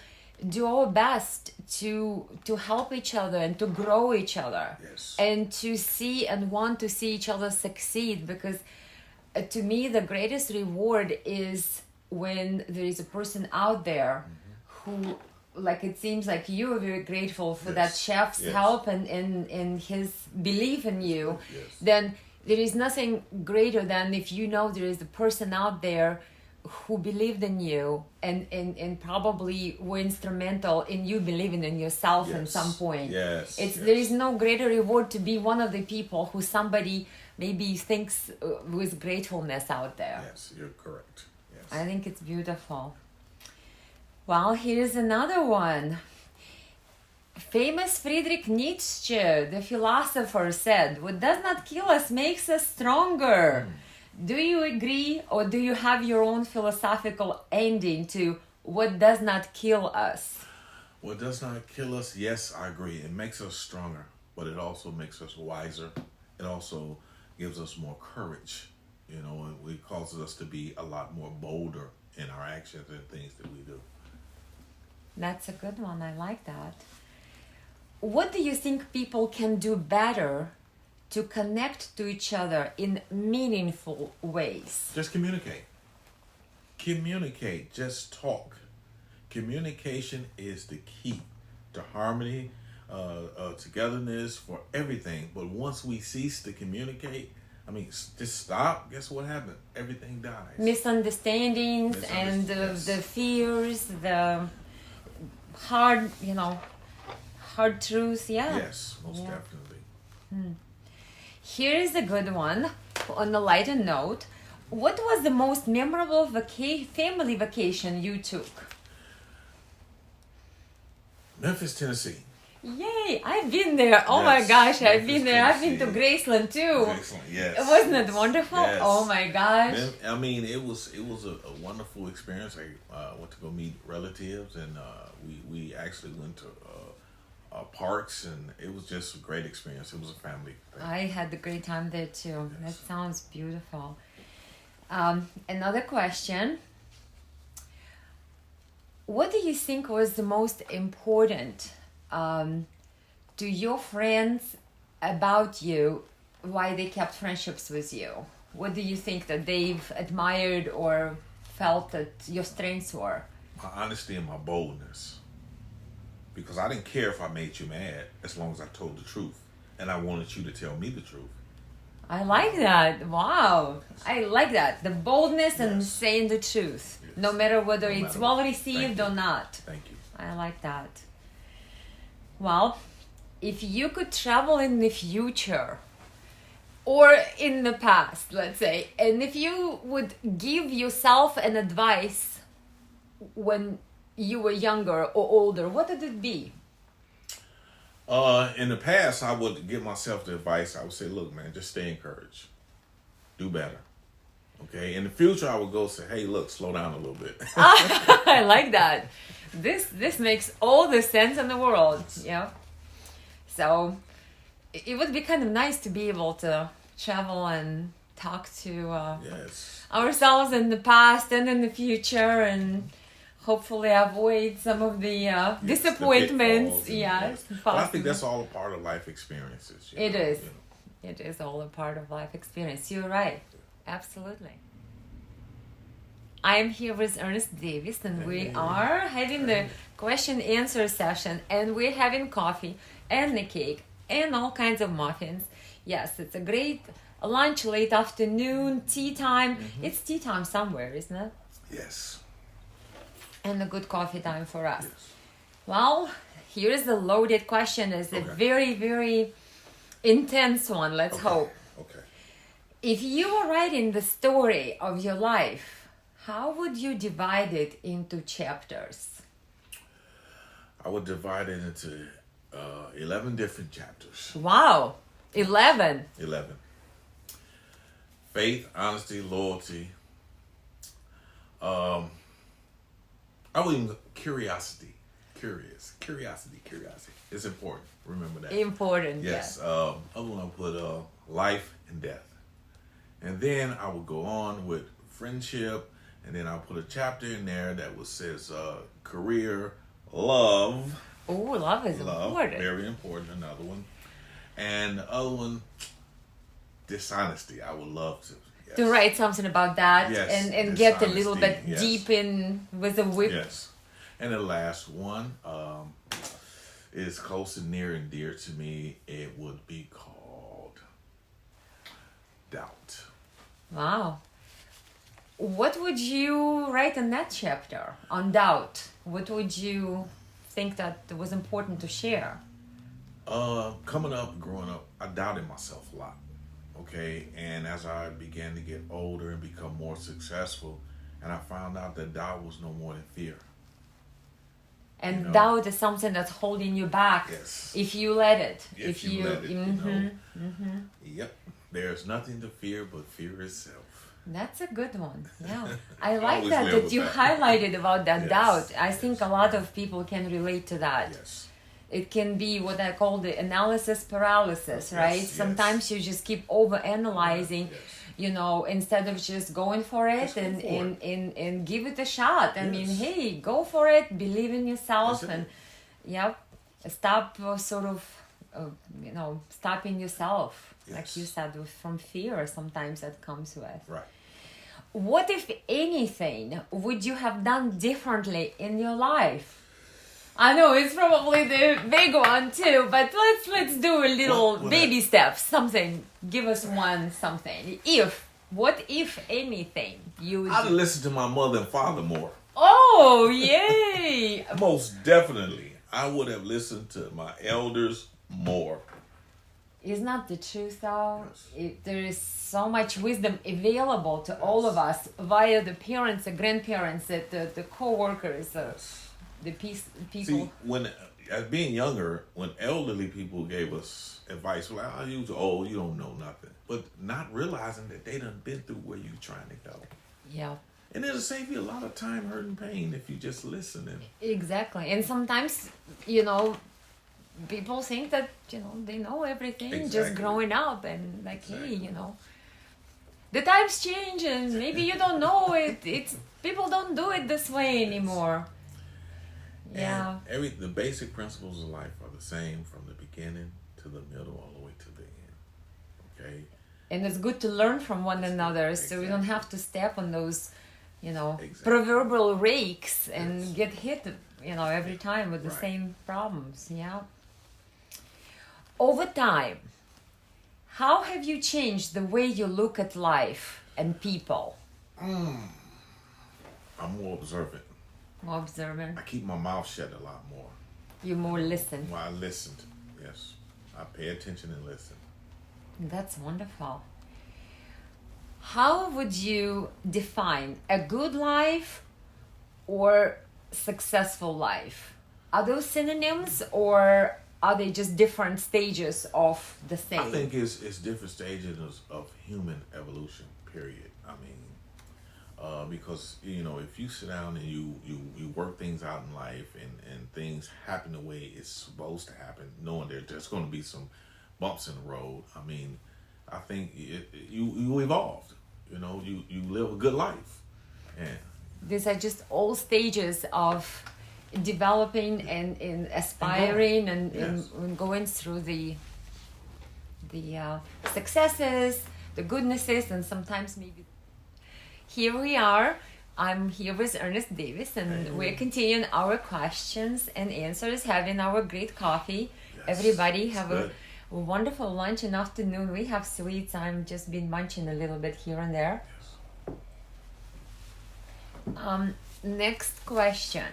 [SPEAKER 1] do our best to help each other and to grow each other.
[SPEAKER 2] Yes.
[SPEAKER 1] And to see and want to see each other succeed, because to me the greatest reward is when there is a person out there who, like, it seems like you are very grateful for that chef's help and his belief in you.
[SPEAKER 2] Yes.
[SPEAKER 1] Then there is nothing greater than if there is a person out there who believed in you and probably were instrumental in you believing in yourself at some point. There is no greater reward to be one of the people who somebody maybe thinks with gratefulness out there.
[SPEAKER 2] Yes, you're correct. Yes.
[SPEAKER 1] I think it's beautiful. Well, here's another one. Famous Friedrich Nietzsche, the philosopher, said, "What does not kill us makes us stronger." Do you agree, or do you have your own philosophical ending to what does not kill us?
[SPEAKER 2] What does not kill us, yes, I agree. It makes us stronger, but it also makes us wiser. It also gives us more courage, and it causes us to be a lot more bolder in our actions and things that we do.
[SPEAKER 1] That's a good one. I like that. What do you think people can do better to connect to each other in meaningful ways?
[SPEAKER 2] Just communicate. Communicate. Just talk. Communication is the key to harmony, togetherness, for everything. But once we cease to communicate, just stop, guess what happened? Everything dies.
[SPEAKER 1] Misunderstandings and the fears, the hard truths.
[SPEAKER 2] Yes, most definitely.
[SPEAKER 1] Here is a good one. On a lighter note, what was the most memorable family vacation you took?
[SPEAKER 2] Memphis, Tennessee.
[SPEAKER 1] Yay! I've been there. Oh my gosh, I've been there. I've been to Graceland too.
[SPEAKER 2] Graceland, yes.
[SPEAKER 1] Wasn't it wonderful?
[SPEAKER 2] Yes.
[SPEAKER 1] Oh my gosh.
[SPEAKER 2] It was a wonderful experience. I went to go meet relatives, and we actually went to parks, and it was just a great experience. It was a family thing.
[SPEAKER 1] I had a great time there too. That sounds beautiful. Another question. What do you think was the most important to your friends about you, why they kept friendships with you? What do you think that they've admired or felt that your strengths were?
[SPEAKER 2] My honesty and my boldness. Because I didn't care if I made you mad as long as I told the truth. And I wanted you to tell me the truth.
[SPEAKER 1] I like that. Wow. I like that. The boldness and saying the truth. Yes. No matter whether it's well received or not.
[SPEAKER 2] Thank you.
[SPEAKER 1] I like that. Well, if you could travel in the future or in the past, let's say, and if you would give yourself an advice when you were younger or older, what would it be?
[SPEAKER 2] In the past, I would give myself the advice. I would say, look, man, just stay encouraged. Do better. Okay? In the future, I would go say, hey, look, slow down a little bit.
[SPEAKER 1] I like that. This makes all the sense in the world. Yeah. So it would be kind of nice to be able to travel and talk to ourselves in the past and in the future, and hopefully avoid some of the disappointments.
[SPEAKER 2] But I think that's all a part of life experiences.
[SPEAKER 1] It is. It is all a part of life experience. You're right. Absolutely. I'm here with Ernest Davis, and we are having the question answer session, and we're having coffee and the cake and all kinds of muffins. Yes, it's a great lunch, late afternoon, tea time. It's tea time somewhere, isn't it?
[SPEAKER 2] Yes.
[SPEAKER 1] And a good coffee time for us.
[SPEAKER 2] Yes.
[SPEAKER 1] Well, here's the loaded question. It's a very, very intense one, let's hope.
[SPEAKER 2] Okay.
[SPEAKER 1] If you were writing the story of your life, how would you divide it into chapters?
[SPEAKER 2] I would divide it into 11 different chapters.
[SPEAKER 1] Wow, 11.
[SPEAKER 2] 11. Faith, honesty, loyalty. I would even curiosity. Curiosity. It's important. Remember that.
[SPEAKER 1] Important.
[SPEAKER 2] Yes.
[SPEAKER 1] Yeah.
[SPEAKER 2] I want to put life and death, and then I would go on with friendship, and then I'll put a chapter in there that says career, love.
[SPEAKER 1] Oh, love is important.
[SPEAKER 2] Very important. Another one, and the other one, dishonesty. I would love to. Yes.
[SPEAKER 1] To write something about that,
[SPEAKER 2] Yes,
[SPEAKER 1] and get a little bit
[SPEAKER 2] yes.
[SPEAKER 1] deep in with a whip.
[SPEAKER 2] Yes. And the last one is close and near and dear to me. It would be called doubt.
[SPEAKER 1] Wow. What would you write in that chapter on doubt? What would you think that was important to share?
[SPEAKER 2] Coming up, growing up, I doubted myself a lot. Okay, and as I began to get older and become more successful, and I found out that doubt was no more than fear.
[SPEAKER 1] And doubt is something that's holding you back.
[SPEAKER 2] Yes.
[SPEAKER 1] If you let it.
[SPEAKER 2] If you let it, Yep. There's nothing to fear but fear itself.
[SPEAKER 1] That's a good one. Yeah. I like
[SPEAKER 2] always
[SPEAKER 1] that
[SPEAKER 2] live with
[SPEAKER 1] you
[SPEAKER 2] that.
[SPEAKER 1] highlighted about that
[SPEAKER 2] Yes,
[SPEAKER 1] doubt. I think a lot of people can relate to that.
[SPEAKER 2] Yes.
[SPEAKER 1] It can be what I call the analysis paralysis, right?
[SPEAKER 2] Yes.
[SPEAKER 1] Sometimes you just keep over-analyzing, instead of just going for it
[SPEAKER 2] Just go
[SPEAKER 1] and,
[SPEAKER 2] for
[SPEAKER 1] and, and give it a shot. I mean,
[SPEAKER 2] Yes.
[SPEAKER 1] hey, go for it, believe in yourself,
[SPEAKER 2] That's it.
[SPEAKER 1] and stop stopping yourself, like
[SPEAKER 2] Yes.
[SPEAKER 1] you said, from fear sometimes that comes with.
[SPEAKER 2] Right.
[SPEAKER 1] What, if anything, would you have done differently in your life? I know it's probably the big one too, but let's do a little baby steps. Something. Give us something. What if anything you would
[SPEAKER 2] I'd have
[SPEAKER 1] do?
[SPEAKER 2] listened to my mother and father more.
[SPEAKER 1] Oh, yay!
[SPEAKER 2] Most definitely. I would have listened to my elders more.
[SPEAKER 1] Isn't that the truth though?
[SPEAKER 2] Yes.
[SPEAKER 1] There is so much wisdom available to all of us via the parents, the grandparents, the co-workers, the people.
[SPEAKER 2] See, as being younger, when elderly people gave us advice, we're like, you're old, you don't know nothing. But not realizing that they done been through where you're trying to go.
[SPEAKER 1] Yeah.
[SPEAKER 2] And it'll save you a lot of time, hurt, and pain if you just listen.
[SPEAKER 1] Exactly. And sometimes, people think that, they know everything just
[SPEAKER 2] Exactly.
[SPEAKER 1] growing up and
[SPEAKER 2] Exactly.
[SPEAKER 1] hey, the times change and maybe you don't know it. It's people don't do it this way anymore. Yeah.
[SPEAKER 2] And the basic principles of life are the same from the beginning to the middle all the way to the end. Okay?
[SPEAKER 1] And it's good to learn from one another so we don't
[SPEAKER 2] Exactly.
[SPEAKER 1] have to step on those,
[SPEAKER 2] Exactly.
[SPEAKER 1] proverbial rakes and
[SPEAKER 2] Yes.
[SPEAKER 1] get hit, every time with the
[SPEAKER 2] Right.
[SPEAKER 1] same problems. Yeah. Over time, how have you changed the way you look at life and people?
[SPEAKER 2] I'm more observant.
[SPEAKER 1] More observant.
[SPEAKER 2] I keep my mouth shut a lot more.
[SPEAKER 1] You more listen.
[SPEAKER 2] Well, I listened. Yes. I pay attention and listen.
[SPEAKER 1] That's wonderful. How would you define a good life or successful life? Are those synonyms or are they just different stages of the same?
[SPEAKER 2] I think it's different stages of human evolution, period. I mean, because, if you sit down and you work things out in life and things happen the way it's supposed to happen, knowing there's going to be some bumps in the road, I mean, I think you evolved. You live a good life. And
[SPEAKER 1] These are just all stages of developing and aspiring and,
[SPEAKER 2] Yes.
[SPEAKER 1] and going through the successes, the goodnesses, and sometimes maybe. Here we are. I'm here with Ernest Davis, and we're continuing our questions and answers, having our great coffee.
[SPEAKER 2] Yes,
[SPEAKER 1] Everybody
[SPEAKER 2] it's
[SPEAKER 1] have
[SPEAKER 2] good.
[SPEAKER 1] a wonderful lunch and afternoon. We have sweets. I'm just been munching a little bit here and there. Next question.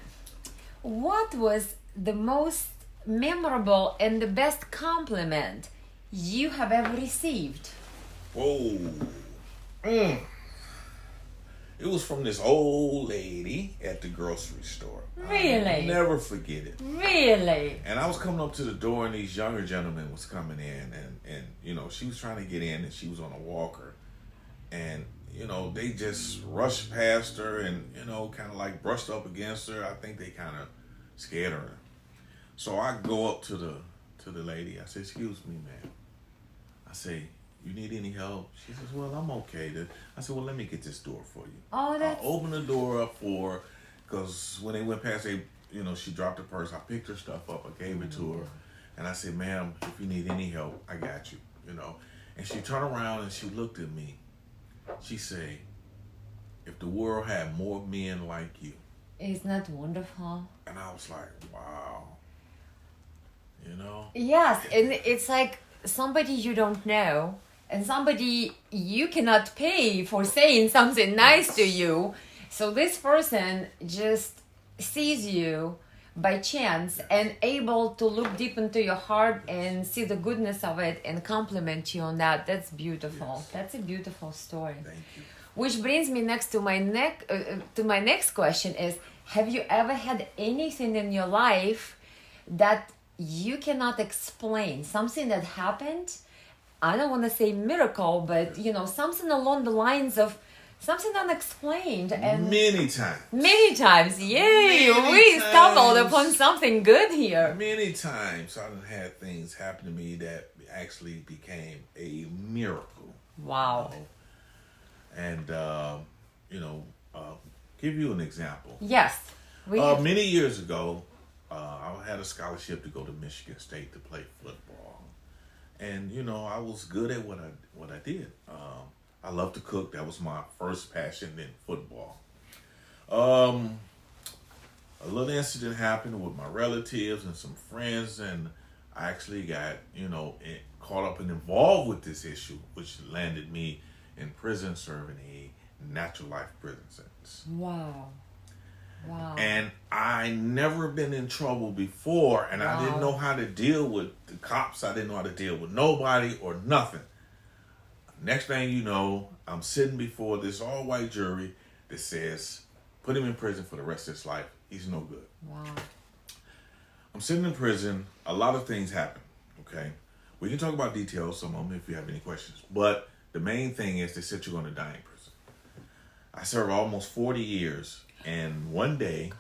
[SPEAKER 1] What was the most memorable and the best compliment you have ever received?
[SPEAKER 2] Whoa. It was from this old lady at the grocery store.
[SPEAKER 1] Really?
[SPEAKER 2] I'll never forget it.
[SPEAKER 1] Really?
[SPEAKER 2] And I was coming up to the door, and these younger gentlemen was coming in, and you know, she was trying to get in, and she was on a walker, and you know, they just rushed past her, and you know, kind of like brushed up against her. I think they kind of scared her. So I go up to the lady. I say, "Excuse me, ma'am." I say, "You need any help?" She says, "Well, I'm okay." I said, "Well, let me get this door for you."
[SPEAKER 1] Oh,
[SPEAKER 2] I opened the door up for her, because when they went past, she dropped her purse. I picked her stuff up. I gave it to her. And I said, "Ma'am, if you need any help, I got you," you know. And she turned around and she looked at me. She said, "If the world had more men like you."
[SPEAKER 1] Isn't that wonderful?
[SPEAKER 2] And I was like, wow. You know?
[SPEAKER 1] Yes, and it's like somebody you don't know and somebody you cannot pay for saying something nice to you. So this person just sees you by chance and able to look deep into your heart and see the goodness of it and compliment you on that. That's beautiful.
[SPEAKER 2] Yes.
[SPEAKER 1] That's a beautiful story.
[SPEAKER 2] Thank you.
[SPEAKER 1] Which brings me next to my next question is, have you ever had anything in your life that you cannot explain? Something that happened, I don't want to say miracle, but you know, something along the lines of something unexplained. And
[SPEAKER 2] Many times.
[SPEAKER 1] many times, yay,
[SPEAKER 2] Many
[SPEAKER 1] we stumbled
[SPEAKER 2] times.
[SPEAKER 1] upon something good here.
[SPEAKER 2] Many times I've had things happen to me that actually became a miracle.
[SPEAKER 1] Wow.
[SPEAKER 2] You know? And, give you an example.
[SPEAKER 1] Yes. We have,
[SPEAKER 2] Many years ago, I had a scholarship to go to Michigan State to play football. And, you know, I was good at what I did. I love to cook. That was my first passion in football. A little incident happened with my relatives and some friends, and I actually got, caught up and involved with this issue, which landed me in prison serving a natural life prison sentence.
[SPEAKER 1] wow. Wow.
[SPEAKER 2] And I never been in trouble before, and I didn't know how to deal with the cops. I didn't know how to deal with nobody or nothing. Next thing you know, I'm sitting before this all-white jury that says, put him in prison for the rest of his life. He's no good.
[SPEAKER 1] Wow.
[SPEAKER 2] I'm sitting in prison. A lot of things happen, okay? We can talk about details, some of them, if you have any questions. But the main thing is they said you're going to die in prison. I served almost 40 years. And one day,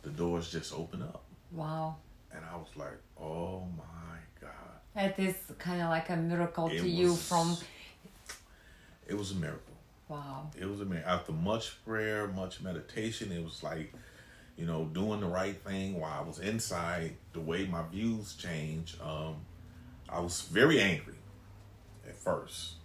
[SPEAKER 2] the doors just opened up.
[SPEAKER 1] Wow.
[SPEAKER 2] And I was like, oh my God.
[SPEAKER 1] That is kind of like a miracle to you from...
[SPEAKER 2] It was a miracle.
[SPEAKER 1] Wow.
[SPEAKER 2] It was a miracle. After much prayer, much meditation, it was like, doing the right thing while I was inside, the way my views changed. I was very angry at first.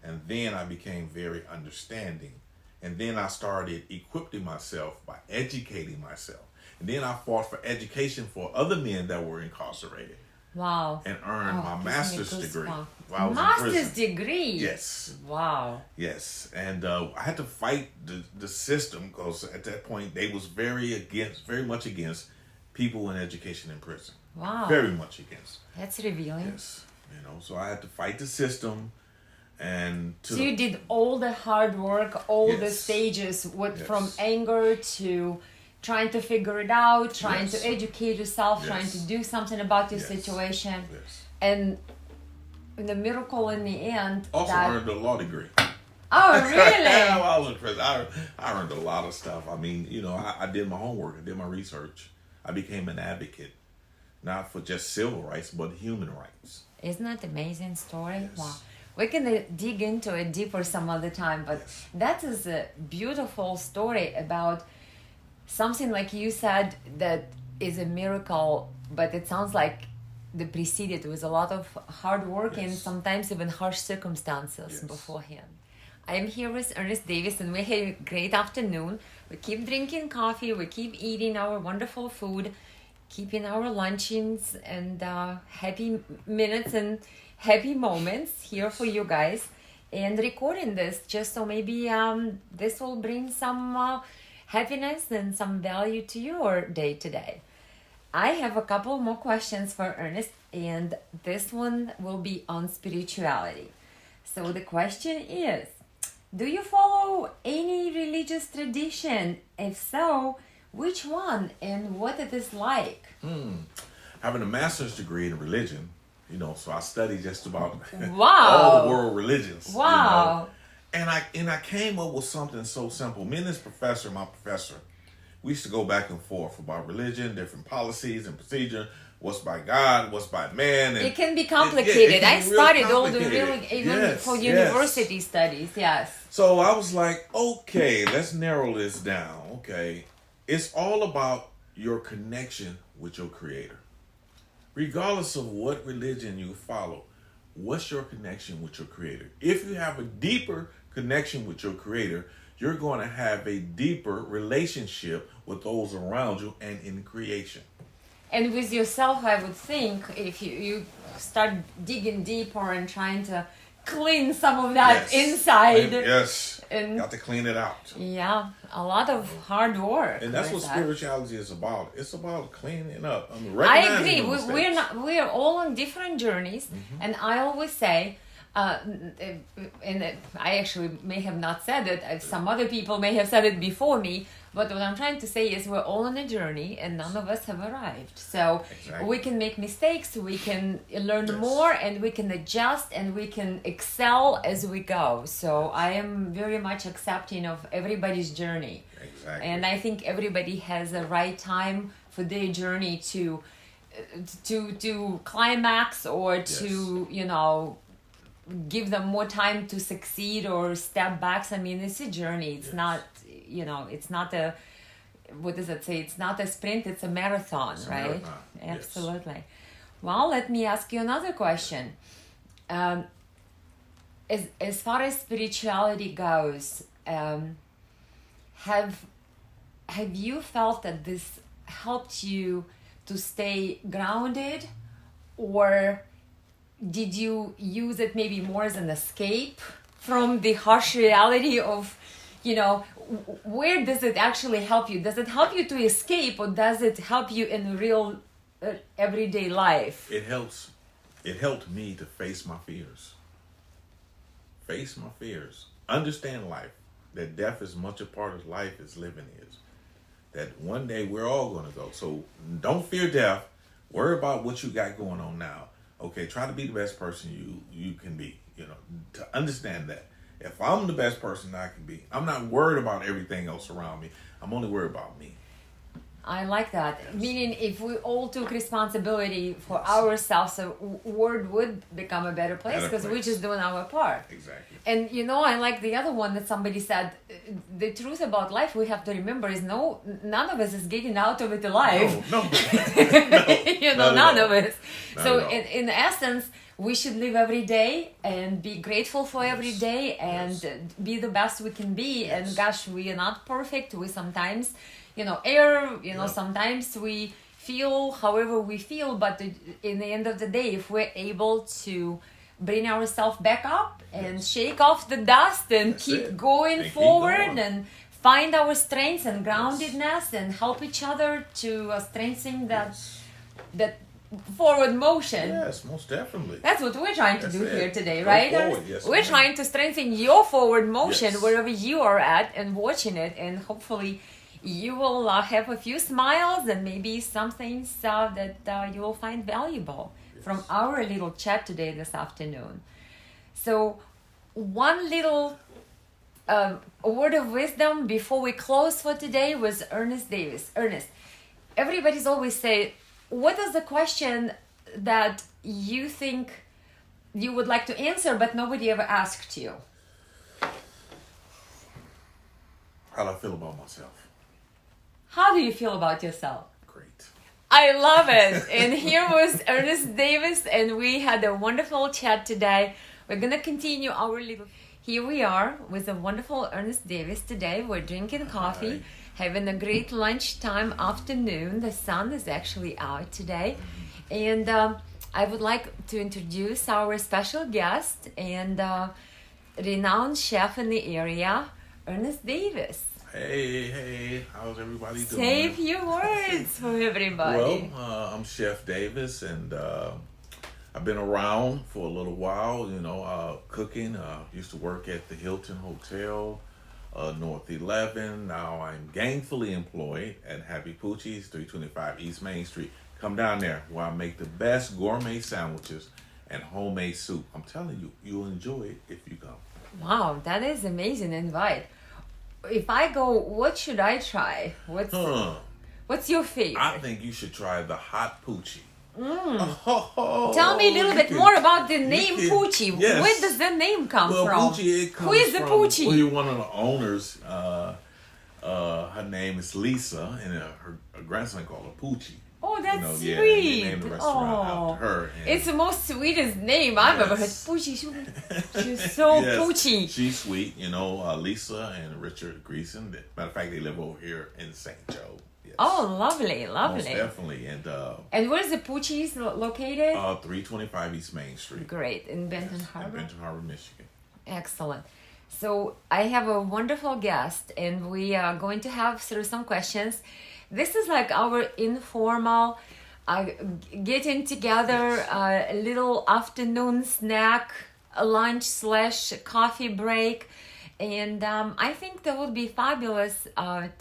[SPEAKER 2] And then I became very understanding. And then I started equipping myself by educating myself. And then I fought for education for other men that were incarcerated.
[SPEAKER 1] Wow.
[SPEAKER 2] And earned my master's degree while I was in
[SPEAKER 1] master's
[SPEAKER 2] prison.
[SPEAKER 1] degree?
[SPEAKER 2] Yes.
[SPEAKER 1] Wow.
[SPEAKER 2] Yes. And I had to fight the system, because at that point they was very much against people in education in prison.
[SPEAKER 1] Wow.
[SPEAKER 2] Very much against.
[SPEAKER 1] That's revealing.
[SPEAKER 2] Yes. So I had to fight the system. And
[SPEAKER 1] so you did all the hard work, all the
[SPEAKER 2] Yes.
[SPEAKER 1] stages,
[SPEAKER 2] Yes.
[SPEAKER 1] from anger to trying to figure it out, trying
[SPEAKER 2] Yes.
[SPEAKER 1] to educate yourself,
[SPEAKER 2] Yes.
[SPEAKER 1] trying to do something about your
[SPEAKER 2] Yes.
[SPEAKER 1] situation.
[SPEAKER 2] Yes.
[SPEAKER 1] And the miracle in the end.
[SPEAKER 2] Also earned a law degree.
[SPEAKER 1] Oh, really?
[SPEAKER 2] While I was in prison, I earned a lot of stuff. I mean, I did my homework. I did my research. I became an advocate, not for just civil rights, but human rights.
[SPEAKER 1] Isn't that an amazing story?
[SPEAKER 2] Yes.
[SPEAKER 1] Wow. We're going to dig into it deeper some other time, but
[SPEAKER 2] Yes.
[SPEAKER 1] that is a beautiful story about something, like you said, that is a miracle, but it sounds like they preceded with a lot of hard work and
[SPEAKER 2] Yes.
[SPEAKER 1] sometimes even harsh circumstances
[SPEAKER 2] Yes.
[SPEAKER 1] beforehand. I'm here with Ernest Davis, and we had a great afternoon. We keep drinking coffee, we keep eating our wonderful food, keeping our luncheons and happy minutes and happy moments here for you guys, and recording this just so maybe this will bring some happiness and some value to your day today. I have a couple more questions for Ernest, and this one will be on spirituality. So the question is, do you follow any religious tradition? If so, which one and what it is like?
[SPEAKER 2] Having a master's degree in religion, so I study just about
[SPEAKER 1] Wow.
[SPEAKER 2] all the world religions.
[SPEAKER 1] Wow.
[SPEAKER 2] And I came up with something so simple. Me and this professor, my professor, we used to go back and forth about religion, different policies and procedure. What's by God, what's by man. And
[SPEAKER 1] it can be complicated.
[SPEAKER 2] It can
[SPEAKER 1] I
[SPEAKER 2] be real
[SPEAKER 1] started all the
[SPEAKER 2] complicated.
[SPEAKER 1] even for university studies, yes.
[SPEAKER 2] So I was like, okay, let's narrow this down. Okay. It's all about your connection with your creator. Regardless of what religion you follow, what's your connection with your creator? If you have a deeper connection with your creator, you're going to have a deeper relationship with those around you and in creation.
[SPEAKER 1] And with yourself, I would think, if you start digging deeper and trying to clean some of that inside.
[SPEAKER 2] Yes.
[SPEAKER 1] And
[SPEAKER 2] got to clean it out.
[SPEAKER 1] Yeah, a lot of hard work.
[SPEAKER 2] And that's what spirituality is about. It's about cleaning up.
[SPEAKER 1] I agree. We're all on different journeys, and I always say, and I actually may have not said it. Some other people may have said it before me. But what I'm trying to say is we're all on a journey and none of us have arrived. So we can make mistakes, we can learn more, and we can adjust and we can excel as we go. So I am very much accepting of everybody's journey.
[SPEAKER 2] Exactly.
[SPEAKER 1] And I think everybody has a right time for their journey to climax or to, give them more time to succeed or step back. I mean, it's a journey. It's not... it's not a, what does it say? It's not a sprint, it's a marathon, right? Absolutely. Yes. Well, let me ask you another question. As far as spirituality goes, have you felt that this helped you to stay grounded, or did you use it maybe more as an escape from the harsh reality of, where does it actually help you? Does it help you to escape, or does it help you in real everyday life?
[SPEAKER 2] It helps. It helped me to face my fears. Face my fears. Understand life. That death is much a part of life as living is. That one day we're all going to go. So don't fear death. Worry about what you got going on now. Okay, try to be the best person you can be. To understand that. If I'm the best person I can be, I'm not worried about everything else around me. I'm only worried about me.
[SPEAKER 1] I like that. Yes. Meaning, if we all took responsibility for ourselves, the world would become a better place because we're just doing our part.
[SPEAKER 2] Exactly.
[SPEAKER 1] And I like the other one that somebody said, the truth about life we have to remember is none of us is getting out of it alive.
[SPEAKER 2] No.
[SPEAKER 1] None of us. So in essence, we should live every day and be grateful for every day and be the best we can be. Yes. And gosh, we are not perfect. We sometimes, err, sometimes we feel however we feel. But in the end of the day, if we're able to bring ourselves back up and shake off the dust and keep going forward and find our strengths and groundedness and help each other to strengthen that forward motion.
[SPEAKER 2] Yes, most definitely.
[SPEAKER 1] That's what we're trying to do here today, right?
[SPEAKER 2] Forward, yes,
[SPEAKER 1] we're trying to strengthen your forward motion wherever you are at and watching it, and hopefully you will have a few smiles and maybe some things that you will find valuable from our little chat today this afternoon. So one little word of wisdom before we close for today was Ernest Davis. Ernest, everybody's always say, what is the question that you think you would like to answer but nobody ever asked you?
[SPEAKER 2] How do I feel about myself?
[SPEAKER 1] How do you feel about yourself?
[SPEAKER 2] Great.
[SPEAKER 1] I love it. And here was Ernest Davis, and we had a wonderful chat today. We're going to continue our little... Here we are with the wonderful Ernest Davis today. We're drinking coffee, having a great lunchtime afternoon. The sun is actually out today. And I would like to introduce our special guest and renowned chef in the area, Ernest Davis.
[SPEAKER 2] Hey, how's everybody doing?
[SPEAKER 1] Say a few words for everybody.
[SPEAKER 2] Well, I'm Chef Davis, and I've been around for a little while, cooking. Used to work at the Hilton Hotel, North 11. Now I'm gainfully employed at Happy Poochie's, 325 East Main Street. Come down there where I make the best gourmet sandwiches and homemade soup. I'm telling you, you'll enjoy it if you come.
[SPEAKER 1] Wow, that is amazing invite. If I go, what should I try? What's your favorite?
[SPEAKER 2] I think you should try the hot poochie.
[SPEAKER 1] Tell me a little bit more about the name Poochie.
[SPEAKER 2] Yes.
[SPEAKER 1] Where does the name come from?
[SPEAKER 2] Poochie, it comes
[SPEAKER 1] Who is the Poochie?
[SPEAKER 2] Well, you're one of the owners. Her name is Lisa, and her grandson called her Poochie.
[SPEAKER 1] Oh, that's sweet.
[SPEAKER 2] Yeah, they named the restaurant after her.
[SPEAKER 1] It's the most sweetest name I've ever heard. Poochie. She's so Poochie.
[SPEAKER 2] She's sweet. Lisa and Richard Greason. Matter of fact, they live over here in St. Joe. Yes.
[SPEAKER 1] Oh, lovely.
[SPEAKER 2] Most definitely.
[SPEAKER 1] And where's the Poochie's located?
[SPEAKER 2] 325 East Main Street.
[SPEAKER 1] Great. In Benton Harbor?
[SPEAKER 2] In Benton Harbor, Michigan.
[SPEAKER 1] Excellent. So I have a wonderful guest, and we are going to have some questions. This is like our informal getting together, a little afternoon snack, lunch/coffee break. And I think that would be fabulous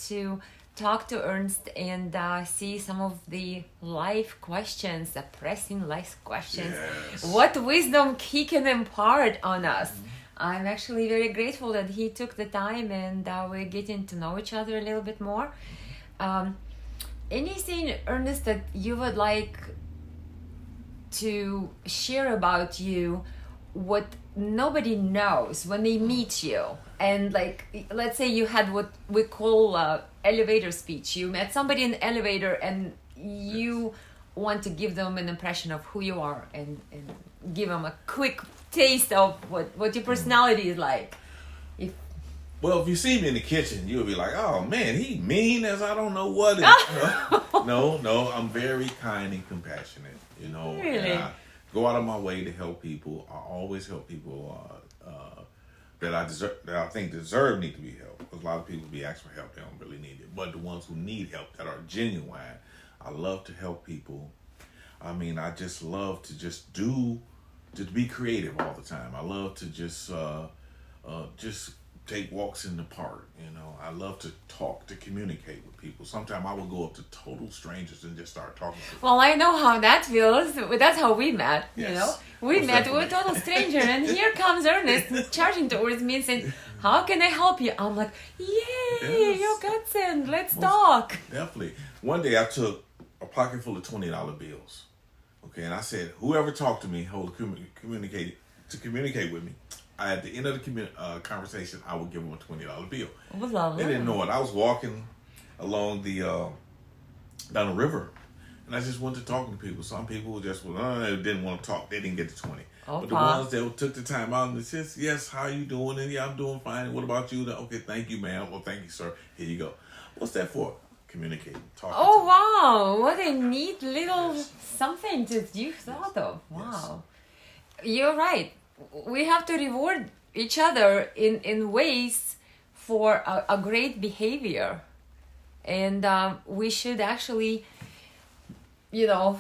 [SPEAKER 1] to talk to Ernst and see some of the life questions, the pressing life questions.
[SPEAKER 2] Yes.
[SPEAKER 1] What wisdom he can impart on us. I'm actually very grateful that he took the time and we're getting to know each other a little bit more. Anything, Ernest, that you would like to share about you, what nobody knows when they meet you? And let's say you had what we call elevator speech. You met somebody in the elevator and you want to give them an impression of who you are and give them a quick taste of what your personality is like.
[SPEAKER 2] Well, if you see me in the kitchen, you'll be like, oh, man, he mean as I don't know what. No, I'm very kind and compassionate,
[SPEAKER 1] Really?
[SPEAKER 2] And I go out of my way to help people. I always help people that I think deserve need to be helped. Because a lot of people be asking for help, they don't really need it. But the ones who need help that are genuine, I love to help people. I mean, I just love to be creative all the time. I love to just take walks in the park. I love to talk, to communicate with people. Sometimes I will go up to total strangers and just start talking to them.
[SPEAKER 1] Well, I know how that feels. That's how we met,
[SPEAKER 2] Yes.
[SPEAKER 1] We
[SPEAKER 2] Most
[SPEAKER 1] met
[SPEAKER 2] definitely.
[SPEAKER 1] with a total stranger, and here comes Ernest charging towards me and saying, how can I help you? I'm like, yay,
[SPEAKER 2] Yes.
[SPEAKER 1] your godsend, let's talk.
[SPEAKER 2] Definitely. One day I took a pocket full of $20 bills. Okay, and I said, whoever talked to me, communicate with me, at the end of the conversation, I would give them a $20 bill.
[SPEAKER 1] Oh, lovely.
[SPEAKER 2] They didn't know it. I was walking along down the river, and I just went to talking to people. Some people just didn't want to talk. They didn't get the 20. But the ones that took the time out and they said, yes, how you doing? And yeah, I'm doing fine. And what about you? Okay, thank you, ma'am. Well, thank you, sir. Here you go. What's that for? Communicating, talking.
[SPEAKER 1] Oh, wow. What a neat little something that you thought of. Wow. Yes. You're right. We have to reward each other in ways for a great behavior. And we should actually,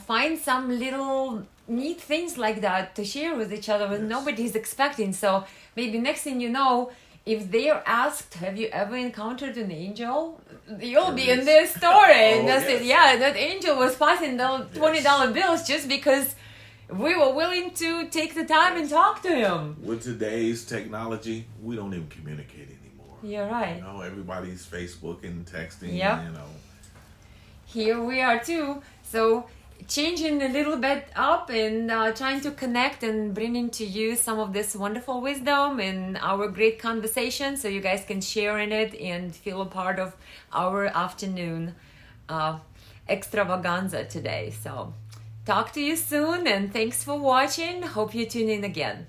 [SPEAKER 1] find some little neat things like that to share with each other when nobody's expecting. So maybe next thing you know, if they are asked, have you ever encountered an angel? You'll be in their story. And they'll say, yeah, that angel was passing the $20 bills just because we were willing to take the time and talk to him.
[SPEAKER 2] With today's technology, we don't even communicate anymore.
[SPEAKER 1] You're right.
[SPEAKER 2] Everybody's Facebook and texting.
[SPEAKER 1] Yep. Here we are too. So changing a little bit up and trying to connect and bringing to you some of this wonderful wisdom and our great conversation so you guys can share in it and feel a part of our afternoon extravaganza today. So talk to you soon and thanks for watching. Hope you tune in again.